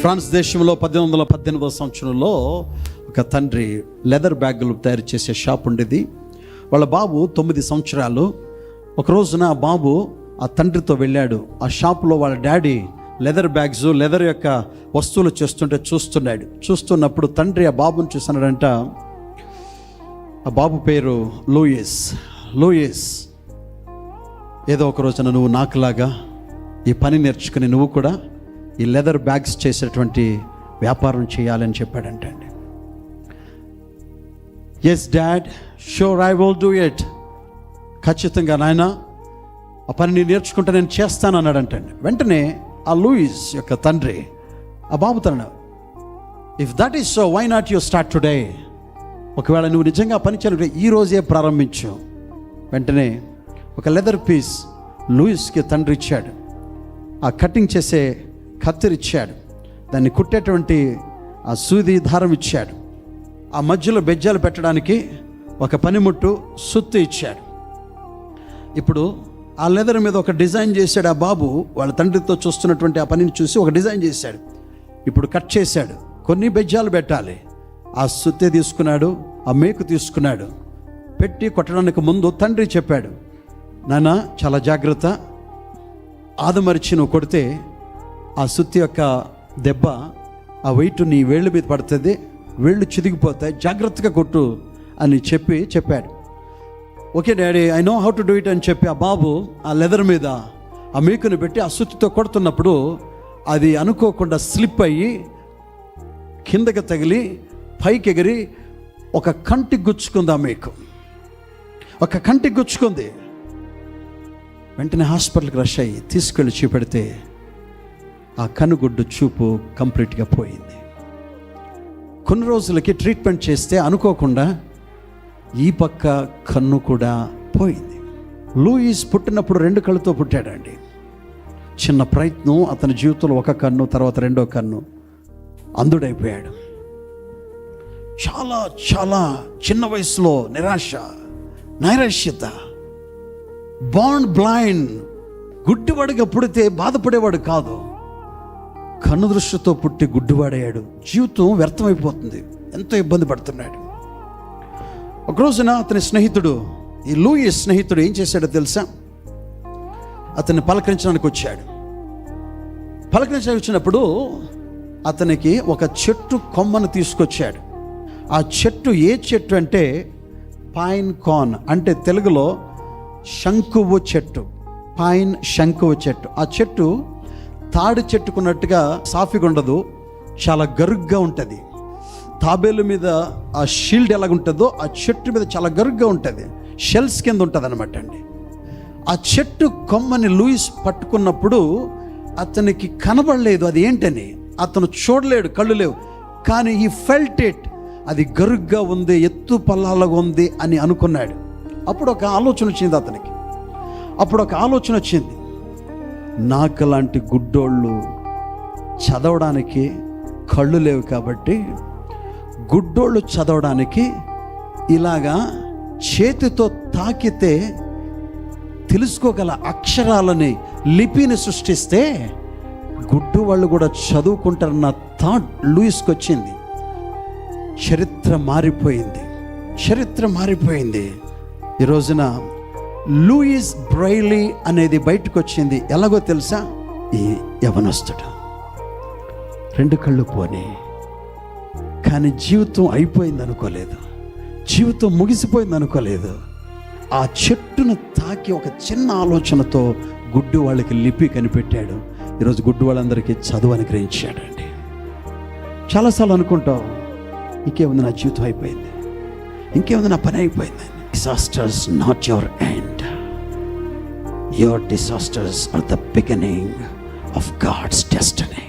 France దేశంలో 1818వ సంవత్సరంలో ఒక తండ్రి లెదర్ బ్యాగులు తయారు చేసే షాప్ ఉండేది. వాళ్ళ బాబు 9 సంవత్సరాలు. ఒక రోజున ఆ బాబు ఆ తండ్రితో వెళ్ళాడు. ఆ షాపులో వాళ్ళ డాడీ లెదర్ బ్యాగ్స్, లెదర్ యొక్క వస్తువులు చేస్తుంటే చూస్తున్నప్పుడు తండ్రి ఆ బాబుని చూస్తున్నాడంట. ఆ బాబు పేరు లూయిస్, ఏదో ఒక రోజున నువ్వు నాకులాగా ఈ పని నేర్చుకుని నువ్వు కూడా ఈ లెదర్ బ్యాగ్స్ చేసేటువంటి వ్యాపారం చేయాలని చెప్పాడంట అండి. Yes dad, sure I will do it. ఖచ్చితంగా నాయన, ఆ పని నేను నేర్చుకుంటే నేను చేస్తాను అన్నాడంటండి. వెంటనే ఆ లూయిస్ యొక్క తండ్రి ఆ బాబుతో అన్నాడు, if that is so why not you start today. ఒకవేళ నువ్వు నిజంగా పని చేయాలంటే ఈ రోజే ప్రారంభించు. వెంటనే ఒక లెదర్ పీస్ లూయిస్కి తండ్రి ఇచ్చాడు. ఆ కటింగ్ చేసే కత్తిరి ఇచ్చాడు. దాన్ని కుట్టేటువంటి ఆ సూది దారం ఇచ్చాడు. ఆ మధ్యలో బెజ్జాలు పెట్టడానికి ఒక పనిముట్టు సుత్తి ఇచ్చాడు. ఇప్పుడు ఆ లెదర్ మీద ఒక డిజైన్ చేశాడు. ఆ బాబు వాళ్ళ తండ్రితో చూస్తున్నటువంటి ఆ పనిని చూసి ఒక డిజైన్ చేశాడు. ఇప్పుడు కట్ చేశాడు. కొన్ని బెజ్జాలు పెట్టాలి. ఆ సుత్తి తీసుకున్నాడు, ఆ మేకు తీసుకున్నాడు. పెట్టి కొట్టడానికి ముందు తండ్రి చెప్పాడు, నాన్న చాలా జాగ్రత్త, ఆదమరిచి నువ్వు కొడితే ఆ సుత్తి యొక్క దెబ్బ, ఆ వెయిట్ నీ వేళ్ళ మీద పడుతుంది, వేళ్ళు చిదిగిపోతాయి, జాగ్రత్తగా కొట్టు అని చెప్పాడు. Okay daddy, I know how to do it అని చెప్పి ఆ బాబు ఆ లెదర్ మీద ఆ మేకుని పెట్టి ఆ సుత్తితో కొడుతున్నప్పుడు అది అనుకోకుండా స్లిప్ అయ్యి కిందకి తగిలి పైకి ఎగిరి ఒక కంటికి గుచ్చుకుంది. ఆ మేకు ఒక కంటికి గుచ్చుకుంది. వెంటనే హాస్పిటల్కి రష్ అయ్యి తీసుకెళ్ళి చూపెడితే ఆ కనుగుడ్డు చూపు కంప్లీట్గా పోయింది. కొన్ని రోజులకి ట్రీట్మెంట్ చేస్తే అనుకోకుండా ఈ పక్క కన్ను కూడా పోయింది. లూయిస్ పుట్టినప్పుడు 2 కళ్ళతో పుట్టాడండి. చిన్న ప్రయత్నం, అతని జీవితంలో ఒక కన్ను, తర్వాత 2వ కన్ను, అంధుడైపోయాడు. చాలా చాలా చిన్న వయసులో నైరాశ్యత, బాండ్ బ్లైండ్. గుడ్డివాడిగా పుడితే బాధపడేవాడు కాదు, కన్ను దృష్టితో పుట్టి గుడ్డివాడయ్యాడు. జీవితం వ్యర్థమైపోతుంది, ఎంతో ఇబ్బంది పడుతున్నాడు. ఒక రోజున అతని స్నేహితుడు, ఈ లూయిస్ స్నేహితుడు ఏం చేశాడో తెలుసా? అతన్ని పలకరించడానికి వచ్చాడు. పలకరించడానికి వచ్చినప్పుడు అతనికి ఒక చెట్టు కొమ్మను తీసుకొచ్చాడు. ఆ చెట్టు ఏ చెట్టు అంటే పైన్ కాన్, అంటే తెలుగులో శంకువు చెట్టు, పైన్ శంకువు చెట్టు. ఆ చెట్టు తాడి చెట్టుకున్నట్టుగా సాఫీగా ఉండదు, చాలా గరుగ్గా ఉంటుంది. తాబేలు మీద ఆ షీల్డ్ ఎలాగుంటుందో ఆ చెట్టు మీద చాలా గరుగ్గా ఉంటుంది, షెల్స్ కింద ఉంటుంది అనమాట అండి. ఆ చెట్టు కొమ్మని లూయిస్ పట్టుకున్నప్పుడు అతనికి కనబడలేదు అది ఏంటని. అతను చూడలేడు, కళ్ళు లేవు, కానీ ఈ ఫెల్ట్ ఇట్, అది గరుగ్గా ఉంది, ఎత్తు పల్లాలుగా ఉంది అని అనుకున్నాడు. అప్పుడు ఒక ఆలోచన వచ్చింది. నాకు లాంటి గుడ్డోళ్ళు చదవడానికి కళ్ళు లేవు కాబట్టి గుడ్డోళ్ళు చదవడానికి ఇలాగా చేతితో తాకితే తెలుసుకోగల అక్షరాలని, లిపిని సృష్టిస్తే గుడ్డు వాళ్ళు కూడా చదువుకుంటారన్న థాట్ లూయిస్కి వచ్చింది. చరిత్ర మారిపోయింది. ఈ రోజున లూయిస్ బ్రైలీ అనేది బయటకు వచ్చింది. ఎలాగో తెలుసా? ఈ యవనస్తుడు 2 కళ్ళు పోనీ, కానీ జీవితం అయిపోయింది అనుకోలేదు, జీవితం ముగిసిపోయింది అనుకోలేదు. ఆ చెట్టును తాకి ఒక చిన్న ఆలోచనతో గుడ్డి వాళ్ళకి లిపి కనిపెట్టాడు. ఈరోజు గుడ్డి వాళ్ళందరికీ చదువు అనుగ్రహించాడండి. చాలాసార్లు అనుకుంటాం, ఇంకేముంది, నా జీవితం అయిపోయింది, ఇంకేముంది, నా పని అయిపోయింది. Disasters not your end. Your disasters are the beginning of God's destiny.